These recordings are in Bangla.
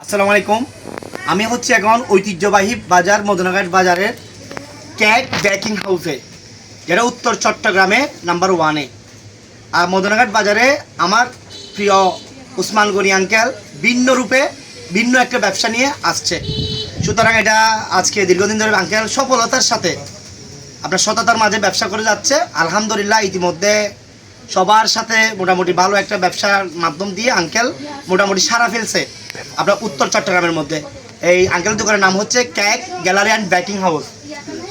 আসসালামু আলাইকুম। আমি হচ্ছে এখন ঐতিহ্যবাহী বাজার মদনাঘাট বাজারের কেক বেকিং হাউসে, যেটা উত্তর চট্টগ্রামে নাম্বার 1-এ। আর মদনাঘাট বাজারে আমার প্রিয় উসমান গনি আঙ্কেল ভিন্ন রূপে ভিন্ন একটা ব্যবসা নিয়ে আসছে। সুতরাং এটা আজকে দীর্ঘদিন ধরে আঙ্কেল সফলতার সাথে আপনার সততার মাঝে ব্যবসা করে যাচ্ছে। আলহামদুলিল্লাহ ইতিমধ্যে সবার সাথে মোটামুটি ভালো একটা ব্যবসার মাধ্যম দিয়ে আঙ্কেল মোটামুটি সারা ফেলছে আপনার উত্তর চট্টগ্রামের মধ্যে। এই আঙ্কেলের দোকানের নাম হচ্ছে cake gallery and baking house.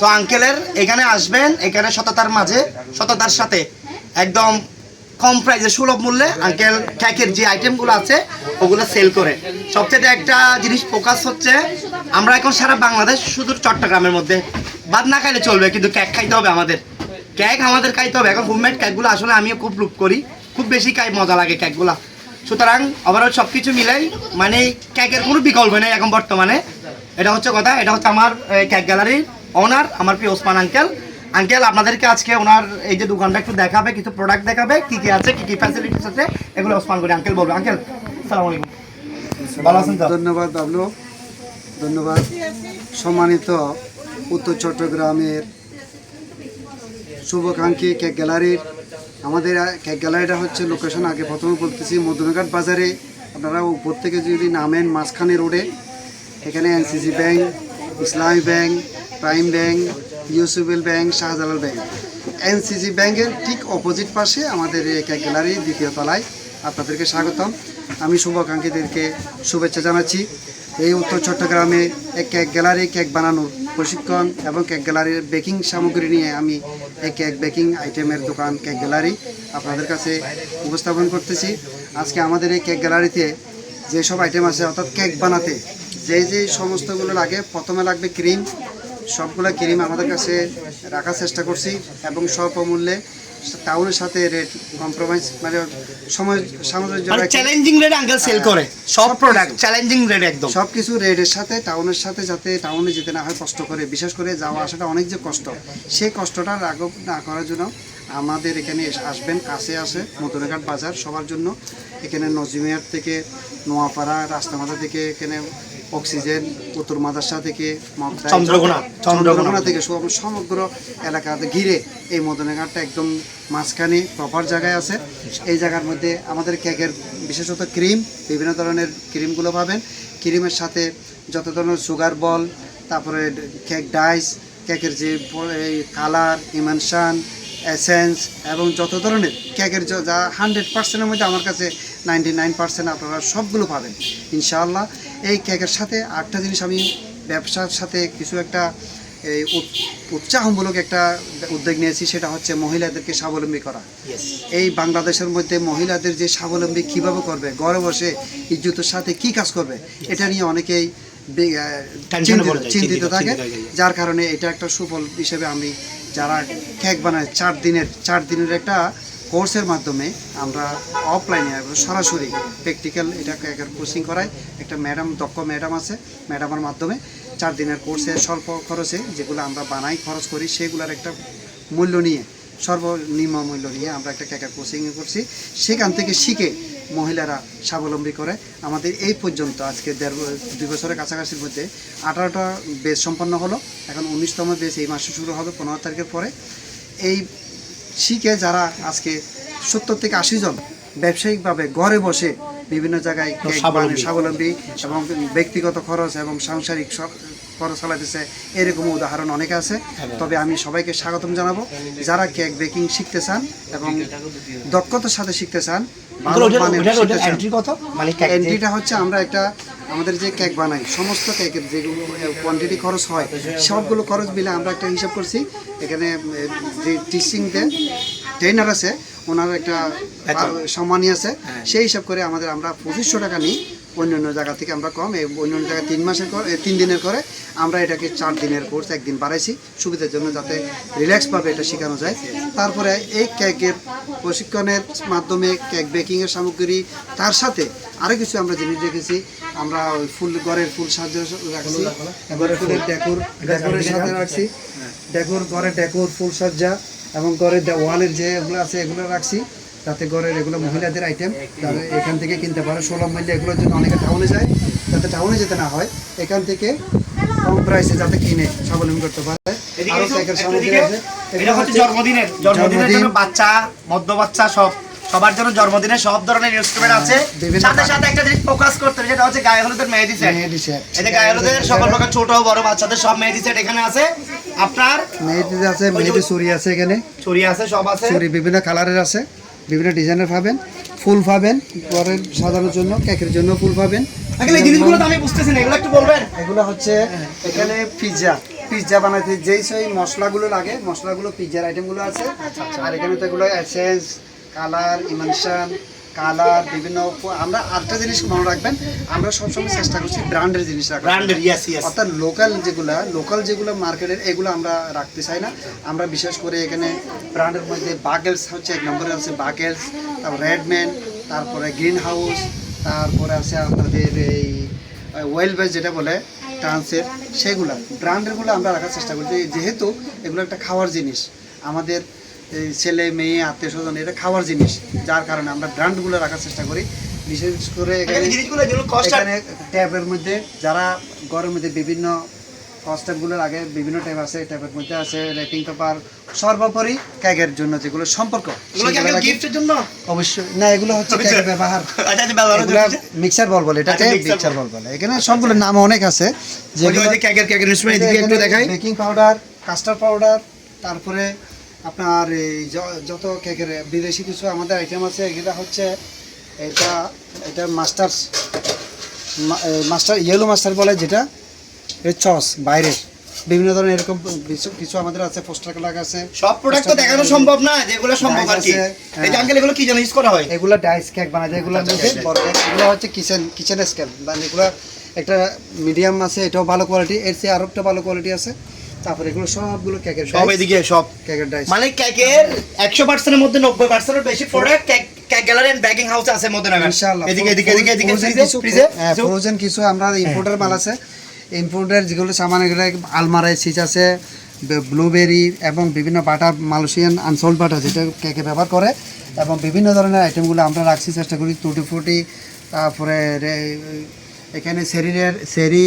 তো আঙ্কেলের এখানে আসবেন, এখানে সততার সাথে একদম কম প্রাইসে সুলভ মূল্যে আঙ্কেল কেকের যে আইটেমগুলো আছে ওগুলো সেল করে। সবচেয়ে একটা জিনিস ফোকাস হচ্ছে, আমরা এখন সারা বাংলাদেশ শুধু চট্টগ্রামের মধ্যে ভাত না খাইলে চলবে, কিন্তু কেক খাইতে হবে আমাদের। কেক আমাদের খাইতে হবে। এখন হোমমেড কেকগুলো আসলে আমিও খুব লুপ করি, খুব বেশি খাই, মজা লাগে কেকগুলো। সুতরাং ওভারঅল সব কিছু মিলাই মানে কেকের কোনো বিকল্প নেই এখন বর্তমানে। এটা হচ্ছে কথা। এটা হচ্ছে আমার কেক গ্যালারির ওনার, আমার প্রিয় ওসমান আঙ্কেল। আঙ্কেল আপনাদেরকে আজকে ওনার এই যে দোকানটা একটু দেখাবে, কিছু প্রোডাক্ট দেখাবে, কী কী আছে, কী কী ফ্যাসিলিটিস আছে, এগুলো ওসমান করে আঙ্কেল বলবে। আঙ্কেল আসসালামু আলাইকুম, ভালো আছেন তো? ধন্যবাদ বাবলু, ধন্যবাদ। সম্মানিত উত্তর চট্টগ্রামের শুভাকাঙ্ক্ষী কেক গ্যালারির, আমাদের কেক গ্যালারিটা হচ্ছে লোকেশন আগে প্রথমে বলতেছি মদনাঘাট বাজারে। আপনারা উপর থেকে যদি নামেন মাঝখানে রোডে, এখানে এনসিসি ব্যাংক, ইসলামী bank, prime bank, UCBL bank, Shahjalal bank, NCC ব্যাংকের ঠিক অপোজিট পাশে আমাদের এই কেক গ্যালারি দ্বিতীয় তলায়। আপনাদেরকে স্বাগতম। আমি শুভাকাঙ্ক্ষীদেরকে শুভেচ্ছা জানাচ্ছি। এই উত্তর চট্টগ্রামে এক কেক গ্যালারি, কেক বানানোর প্রশিক্ষণ এবং কেক গ্যালারির বেকিং সামগ্রী নিয়ে আমি এই কেক বেকিং আইটেমের দোকান কেক গ্যালারি আপনাদের কাছে উপস্থাপন করতেছি। আজকে আমাদের এই কেক গ্যালারিতে যেসব আইটেম আছে, অর্থাৎ কেক বানাতে যে সমস্তগুলো লাগে, প্রথমে লাগবে ক্রিম। সবগুলো ক্রিম আমাদের কাছে রাখার চেষ্টা করছি এবং স্বল্প মূল্যে, টাউনের সাথে রেট কম্প্রোমাইজ, মানে সামঞ্জস্য, চ্যালেঞ্জিং রেট আঙ্কেল সেল করে সব প্রোডাক্ট চ্যালেঞ্জিং রেট একদম সব কিছু রেটের সাথে, টাউনের সাথে, যাতে টাউনে যেতে না হয় কষ্ট করে। বিশেষ করে যাওয়া আসাটা অনেক যে কষ্ট, সেই কষ্টটা রাঘব না করার জন্য আমাদের এখানে আসবেন। কাছে আসে মদনাঘাট বাজার সবার জন্য। এখানে নজিমিয়ার থেকে, নোয়াপাড়া রাস্তামাথা থেকে, এখানে অক্সিজেন, উত্তর মাদারসা থেকে, চন্দ্রকোনা থেকে সমগ্র এলাকাতে ঘিরে এই মদনাঘাটটা একদম মাঝখানে প্রপার জায়গায় আছে। এই জায়গার মধ্যে আমাদের কেকের বিশেষত ক্রিম, বিভিন্ন ধরনের ক্রিমগুলো পাবেন। ক্রিমের সাথে যত ধরনের সুগার বল, তারপরে কেক ডাইস, কেকের যে কালার, ইমানশান, এসেন্স এবং যত ধরনের কেকের যা 100%-এর মধ্যে আমার কাছে 99% আপনারা সবগুলো পাবেন ইনশাআল্লাহ। এই কেকের সাথে আরেকটা জিনিস, আমি ব্যবসার সাথে কিছু একটা উৎসাহমূলক একটা উদ্যোগ নিয়েছি, সেটা হচ্ছে মহিলাদেরকে স্বাবলম্বী করা। এই বাংলাদেশের মধ্যে মহিলাদের যে স্বাবলম্বী কীভাবে করবে, ঘরে বসে ইজ্জতের সাথে কি কাজ করবে, এটা নিয়ে অনেকেই চিন্তিত থাকে। যার কারণে এটা একটা সুফল হিসেবে আমি, যারা কেক বানায় 4 দিনের একটা কোর্সের মাধ্যমে আমরা অফলাইনে সরাসরি প্র্যাকটিক্যাল এটা কেকের কোচিং করাই। একটা ম্যাডাম, দক্ষ ম্যাডাম আছে, ম্যাডামের মাধ্যমে 4 দিনের কোর্সে স্বল্প খরচে যেগুলো আমরা বানাই, খরচ করি, সেগুলোর একটা মূল্য নিয়ে, সর্বনিম্ন মূল্য নিয়ে আমরা একটা কেকের কোচিং করছি। সেখান থেকে শিখে মহিলারা স্বাবলম্বী করে। আমাদের এই পর্যন্ত আজকে 2 বছরের কাছাকাছির মধ্যে 18টা বেচ সম্পন্ন হলো। এখন 19তম বেচ এই মাসে শুরু হবে 15 তারিখের পরে। এই শিখে যারা আজকে 70 থেকে 80 জন ব্যবসায়িকভাবে ঘরে বসে বিভিন্ন জায়গায় স্বাবলম্বী এবং ব্যক্তিগত খরচ এবং সাংসারিক খরচ চালাতেছে, এরকম উদাহরণ অনেক আছে। তবে আমি সবাইকে স্বাগতম জানাবো যারা কেক বেকিং শিখতে চান এবং দক্ষতার সাথে শিখতে চান। এন্ট্রিটা হচ্ছে, আমরা একটা আমাদের যে কেক বানাই, সমস্ত কেকের যেগুলো কোয়ান্টিটি খরচ হয়, সবগুলো খরচ মিলে আমরা একটা হিসাব করছি। এখানে যে টিচিং ট্রেনার আছে, ওনার একটা সম্মানী আছে, সেই হিসাব করে আমরা 2500 টাকা নিই। অন্য জায়গা থেকে আমরা কম, অন্য জায়গায় 3 দিনের করে আমরা এটাকে 4 দিনের কোর্স, 1 দিন বাড়াইছি সুবিধার জন্য, যাতে রিল্যাক্সভাবে এটা শেখানো যায়। তারপরে এই কেকের প্রশিক্ষণের মাধ্যমে কেক বেকিংয়ের সামগ্রী, তার সাথে আরও কিছু আমরা জিনিস রেখেছি। আমরা ওই ঘরের ফুল সাজ্জা রাখছি, ঘরের ফুলের ডেকোরের সাথে রাখছি, ঘরের ডেকোর, ফুল সজ্জা এবং ঘরের ওয়ালের যে এগুলো আছে এগুলো রাখছি। তাতে ঘরের এগুলো মহিলাদের আইটেম, তারা এখান থেকে কিনতে পারে সুলভ মূল্যে। এগুলোর জন্য অনেকে টাউনে যায়, যাতে টাউনে যেতে না হয়, এখান থেকে কম প্রাইসে যাতে কিনে স্বাবলম্বী করতে পারে। আরো কেকের সামগ্রী আছে, এটা হচ্ছে জন্মদিনের জন্য বাচ্চা, মধ্য বাচ্চা সবার জন্য জন্মদিনে সব ধরনের ইনস্ট্রুমেন্ট আছে। সাথে সাথে একটা জিনিস ফোকাস করতে হবে, যেটা হচ্ছে গায়ে হলুদের মেহেদি সেট। এই যে গায়ে হলুদের সকল প্রকার ছোট বড় বাচ্চাদের সব মেহেদি সেট এখানে আছে। আপনার মেহেদি আছে, মেহেদি ছুরি আছে, এখানে ছুরি আছে, সব আছে। ছুরি বিভিন্ন কালারের আছে, বিভিন্ন ডিজাইনের পাবেন। ফুল পাবেন পরে সাজানোর জন্য, কেকের জন্য ফুল পাবেন। আসলে এই জিনিসগুলো তো আমি বুঝতেছি না, এগুলো একটু বলবেন। এগুলো হচ্ছে এখানে পিৎজা বানাইতে যেই সেই মশলাগুলো লাগে, মশলাগুলো পিৎজার আইটেমগুলো আছে। আর এখানে তো এগুলো এসেন্স, কালার, ইমানশন, কালার, বিভিন্ন। আমরা আরেকটা জিনিস মনে রাখবেন, আমরা সবসময় চেষ্টা করছি ব্র্যান্ডের জিনিস রাখা। ব্র্যান্ডের, ইয়েস ইয়েস। অর্থাৎ লোকাল যেগুলো মার্কেটের, এগুলো আমরা রাখতে চাই না। আমরা বিশেষ করে এখানে ব্র্যান্ডের মধ্যে বাগেলস হচ্ছে এক নম্বরে আছে, বাগেলস, তারপর রেডম্যান, তারপরে গ্রিন হাউস, তারপরে আছে আপনাদের এই ওয়েল বেস যেটা বলে ট্রান্সের, সেগুলা ব্র্যান্ডেরগুলো আমরা রাখার চেষ্টা করছি। যেহেতু এগুলো একটা খাওয়ার জিনিস, আমাদের এই ছেলে মেয়ে আত্মীয় স্বজন এটা খাওয়ার জিনিস, যার কারণে আমরা ব্র্যান্ডগুলো রাখার চেষ্টা করি। বিশেষ করে এখানে ট্যাবের মধ্যে যারা ঘরের মধ্যে বিভিন্ন কস্টেপগুলো লাগে, বিভিন্ন ট্যাব আছে, ট্যাবের মধ্যে আছে র্যাপিং পেপার, সর্বোপরি কেকের জন্য যেগুলো সম্পর্ক গিফটের জন্য অবশ্যই না, এগুলো হচ্ছে কেকের ব্যবহার। মিক্সার বল বলে, এটাকে মিক্সার বল বলে। এখানে সবগুলো নাম অনেক আছে, যেগুলো কেকের ইনস্ট্রুমেন্ট একটু দেখাই। বেকিং পাউডার, কাস্টার্ড পাউডার, তারপরে আপনার এই যত কেকের বিদেশি কিছু আমাদের আইটেম আছে। এগুলো হচ্ছে এটা মাস্টার ইয়েলো মাস্টার বলে, যেটা চস বাইরের বিভিন্ন ধরনের এরকম কিছু আমাদের আছে। পোস্টার কালার আছে, সব প্রোডাক্ট তো দেখানো সম্ভব না, যেগুলো সম্ভব আর কি। এই যে আঙ্কেল, এগুলো কি জানো ইউজ করা হয়? এগুলো ডাইস কেক বানায় যায়, এগুলোর মধ্যে বড় কেক। এগুলো হচ্ছে কিচেন স্কেল, মানে এগুলো একটা মিডিয়াম আছে, এটাও ভালো কোয়ালিটি, এর চেয়ে আরো একটা ভালো কোয়ালিটি আছে। তারপরে এগুলো সবগুলো কেকের, সব এদিকে সব কেকের ডাইস। মানে কেকের 100% এর মধ্যে 90% এর বেশি product cake gallery and baking house আছে মধ্যনাগার। ইনশাআল্লাহ এদিকে ফ্রোজেন কিছু আমরা ইম্পোর্টার মাল আছে। ইম্পোর্টার যেগুলো সামান, এগুলো আলমারায় সিচ আছে, ব্লুবেরি এবং বিভিন্ন বাটার, মালয়েশিয়ান আনসল্ট বাটার যেটা কেকে ব্যবহার করে, এবং বিভিন্ন ধরনের আইটেমগুলো আমরা রাখছি, চেষ্টা করি। টুটি ফ্রুটি, তারপরে এখানে সেরি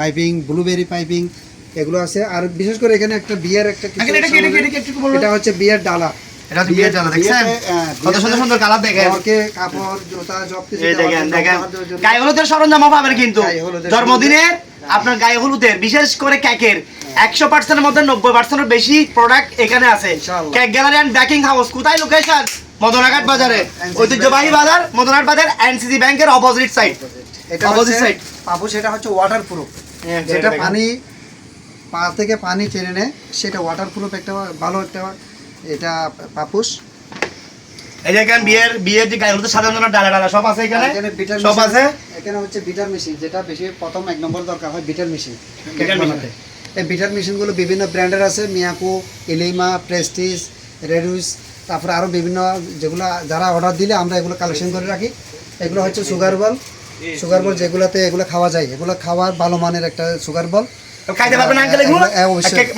পাইপিং, ব্লুবেরি পাইপিং, এগুলো আছে। আর বিশেষ করে এখানে একটা বিয়ার এটা হচ্ছে বিয়ার ডালা। এটা হচ্ছে বিয়ার ডালা, দেখছেন কত সুন্দর সুন্দর কালার দেখেন। কাপড়, জুতা, সব কিছু দেখেন। গায়ে হলুদের সরঞ্জামও পাবেন কিন্তু জন্মদিনে আপনার গায়ে হলুদের, বিশেষ করে কেকের 100% এর মধ্যে 90% এর বেশি প্রোডাক্ট এখানে আছে। Cake gallery and baking house কোথায়? লোকেশন মদনাঘাট বাজারে, ঐতিহ্যবাহী বাজার, মদনাঘাট বাজার, এনসিসি ব্যাংকের অপোজিট সাইড। পাপোশ, সেটা হচ্ছে ওয়াটারপ্রুফ, যেটা পানি পা থেকে পানি টেনে নেয়, সেটা ওয়াটারপ্রুফ একটা ভালো একটা এটা পাপোশ। এই যে এখানে বিয়ের যে গায়ে হলুদের সাজানোর জন্য ডালা সব আছে এখানে, সব আছে। এখানে হচ্ছে বিটার মেশিন, যেটা বেশি প্রথম এক নম্বর দরকার হয়, বিটার মেশিন। এই বিটার মেশিনগুলো বিভিন্ন ব্র্যান্ডের আছে, মিয়াকো, এলিমা, প্রেস্টিজ, রেডুস, তারপরে আরও বিভিন্ন, যেগুলো যারা অর্ডার দিলে আমরা এগুলো কালেকশন করে রাখি। এগুলো হচ্ছে সুগার বল, যেগুলোতে এগুলো খাওয়া যায়, এগুলো খাওয়ার ভালো মানের একটা সুগার বল। খাইতে পারবেন আঙ্কেল এগুলো?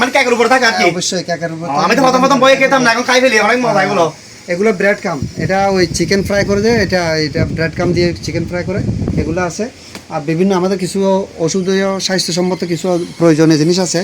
মানে কেকের উপর থাকে আর কি? অবশ্যই কেকের উপর। আমি তো প্রথম বয়ে খেতাম না, এখন খাই ফেলি, অনেক মজা এগুলো। এগুলো ব্রেড কাম, এটা ওই চিকেন ফ্রাই করে দেয়, এটা ব্রেড কাম দিয়ে চিকেন ফ্রাই করে, এগুলো আছে। আর বিভিন্ন আমাদের কিছু ওষুধীয় স্বাস্থ্যসম্মত কিছু প্রয়োজনীয় জিনিস আছে।